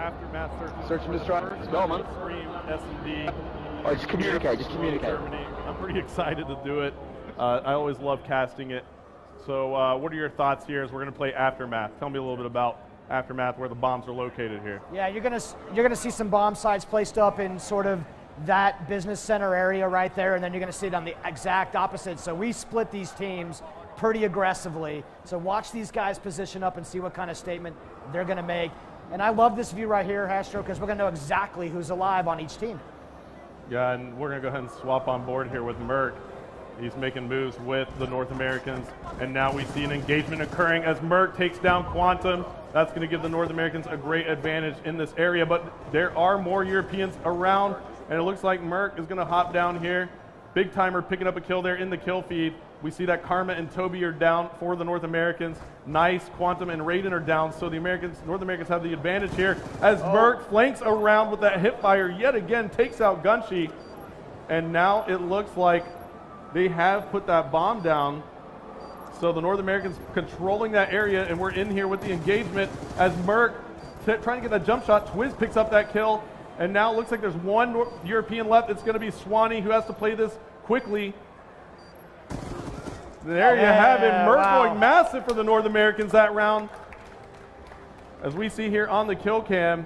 Aftermath Search and Destroy. Let's go, man. Extreme S&D. Oh, just communicate. Just communicate. Germany. I'm pretty excited to do it. I always love casting it. So what are your thoughts here as we're going to play Aftermath? Tell me a little bit about Aftermath, where the bombs are located here. Yeah, you're gonna see some bomb sites placed up in sort of that business center area right there, and then you're gonna see it on the exact opposite. So we split these teams pretty aggressively. So watch these guys position up and see what kind of statement they're gonna make. And I love this view right here, Hastro, because we're gonna know exactly who's alive on each team. Yeah, and we're gonna go ahead and swap on board here with Merc. He's making moves with the North Americans, and now we see an engagement occurring as Merc takes down Quantum. That's going to give the North Americans a great advantage in this area, but there are more Europeans around, and it looks like Merc is going to hop down here. Big Timer picking up a kill there in the kill feed. We see that Karma and Toby are down for the North Americans. Nice, Quantum and Raiden are down, so the North Americans have the advantage here as Merc flanks around with that hip fire yet again, takes out Gunshi, and now it looks like they have put that bomb down. So the North Americans controlling that area, and we're in here with the engagement as Merc trying to get that jump shot. Twiz picks up that kill, and now it looks like there's one European left. It's going to be Swanee, who has to play this quickly. There you have it. Merc going massive for the North Americans that round. As we see here on the kill cam,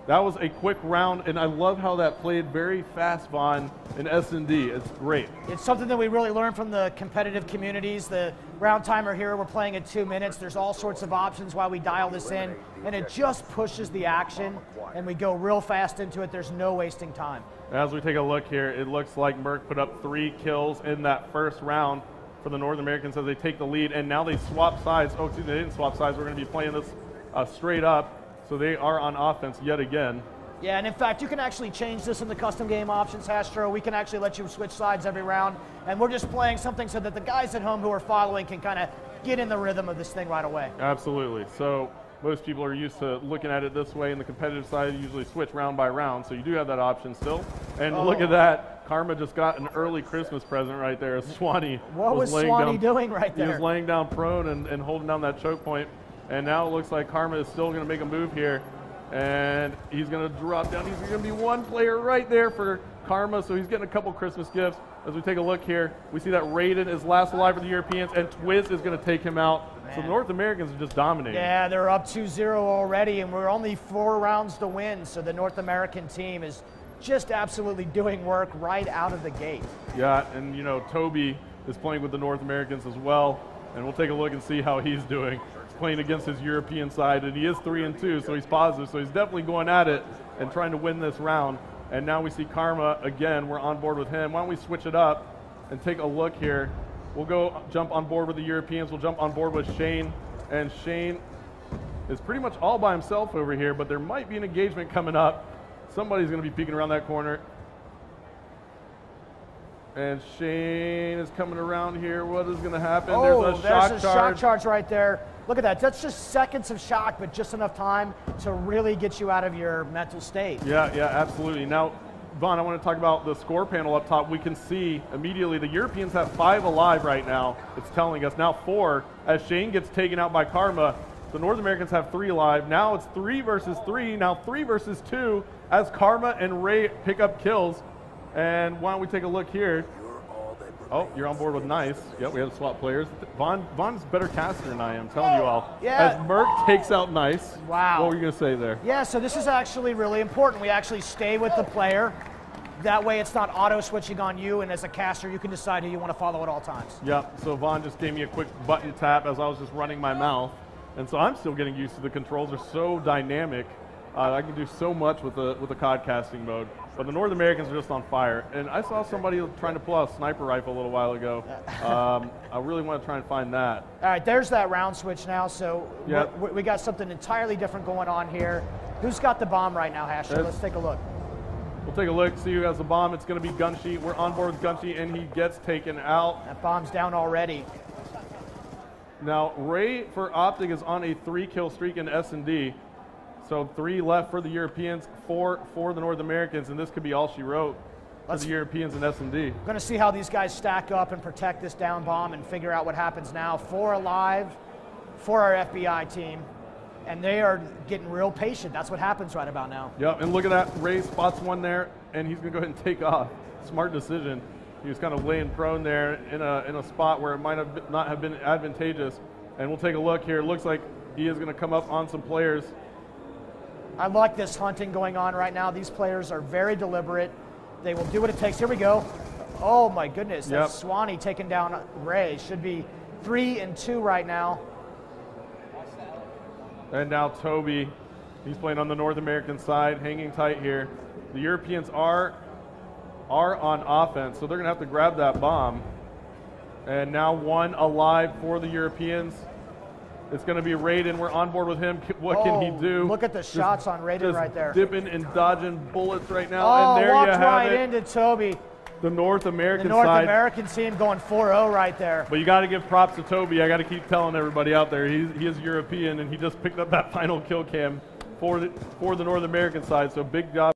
that was a quick round, and I love how that played very fast, Vaughn, in S&D. It's great. It's something that we really learned from the competitive communities. The round timer here, we're playing at 2 minutes. There's all sorts of options while we dial this in, and it just pushes the action, and we go real fast into it. There's no wasting time. As we take a look here, it looks like Merc put up 3 kills in that first round for the North Americans as they take the lead, and now they swap sides. Oh, excuse me, they didn't swap sides. We're going to be playing this straight up. So they are on offense yet again. Yeah, and in fact, you can actually change this in the custom game options, Hastro. We can actually let you switch sides every round, and we're just playing something so that the guys at home who are following can kind of get in the rhythm of this thing right away. Absolutely. So most people are used to looking at it this way. In the competitive side, you usually switch round by round, so you do have that option still. And look at that. Karma just got an early Christmas present right there. Swanee What was Swanee doing right there? He was laying down prone and holding down that choke point. And now it looks like Karma is still going to make a move here. And he's going to drop down. He's going to be one player right there for Karma, so he's getting a couple Christmas gifts. As we take a look here, we see that Raiden is last alive for the Europeans, and Twiz is going to take him out. Man. So the North Americans are just dominating. Yeah, they're up 2-0 already, and we're only 4 rounds to win, so the North American team is just absolutely doing work right out of the gate. Yeah, and you know, Toby is playing with the North Americans as well, and we'll take a look and see how he's doing. Playing against his European side, and he is 3-2, so he's positive, so he's definitely going at it and trying to win this round. And now we see Karma again. We're on board with him. Why don't we switch it up and take a look here? We'll go jump on board with the Europeans. We'll jump on board with Shane, and Shane is pretty much all by himself over here, but there might be an engagement coming up. Somebody's going to be peeking around that corner. And Shane is coming around here. What is going to happen? Oh, there's a shock charge right there. Look at that. That's just seconds of shock, but just enough time to really get you out of your mental state. Yeah, absolutely. Now, Vaughn, I want to talk about the score panel up top. We can see immediately the Europeans have 5 alive right now. It's telling us now 4 as Shane gets taken out by Karma. The North Americans have 3 alive. Now it's 3 versus 3. Now 3 versus 2 as Karma and Ray pick up kills. And why don't we take a look here? Oh, you're on board with Nice. Yep, we have to swap players. Vaughn's a better caster than I am, telling you all. Yeah. As Merc takes out Nice. Wow. What were you going to say there? Yeah, so this is actually really important. We actually stay with the player. That way it's not auto-switching on you, and as a caster, you can decide who you want to follow at all times. Yep, so Vaughn just gave me a quick button tap as I was just running my mouth. And so I'm still getting used to the controls. They're so dynamic. I can do so much with the COD casting mode. But the North Americans are just on fire. And I saw somebody trying to pull out a sniper rifle a little while ago. I really want to try and find that. All right, there's that round switch now. So yep. we got something entirely different going on here. Who's got the bomb right now, Hastro? Let's take a look. We'll take a look, see who has the bomb. It's going to be Gunshi. We're on board with Gunshi, and he gets taken out. That bomb's down already. Now, Ray for Optic is on a 3-kill streak in S&D. So 3 left for the Europeans, 4 for the North Americans, and this could be all she wrote for the Europeans in S&D. We're going to see how these guys stack up and protect this down bomb and figure out what happens now. 4 alive for our FBI team. and they are getting real patient. That's what happens right about now. Yep, and look at that. Ray spots one there, and he's going to go ahead and take off. Smart decision. He was kind of laying prone there in a spot where it might have not have been advantageous. And we'll take a look here. It looks like he is going to come up on some players. I like this hunting going on right now. These players are very deliberate. They will do what it takes. Here we go. Oh my goodness, that's Swanee taking down Ray. Should be 3 and 2 right now. And now Toby, he's playing on the North American side, hanging tight here. The Europeans are on offense, so they're going to have to grab that bomb. And now one alive for the Europeans. It's going to be Raiden. We're on board with him. What can he do? Look at the shots on Raiden right there. Dipping and dodging bullets right now. Oh, and there walked you have right it. into Toby. The North American The North side. American team going 4-0 right there. But you got to give props to Toby. I got to keep telling everybody out there he is European, and he just picked up that final kill cam for the North American side. So big job.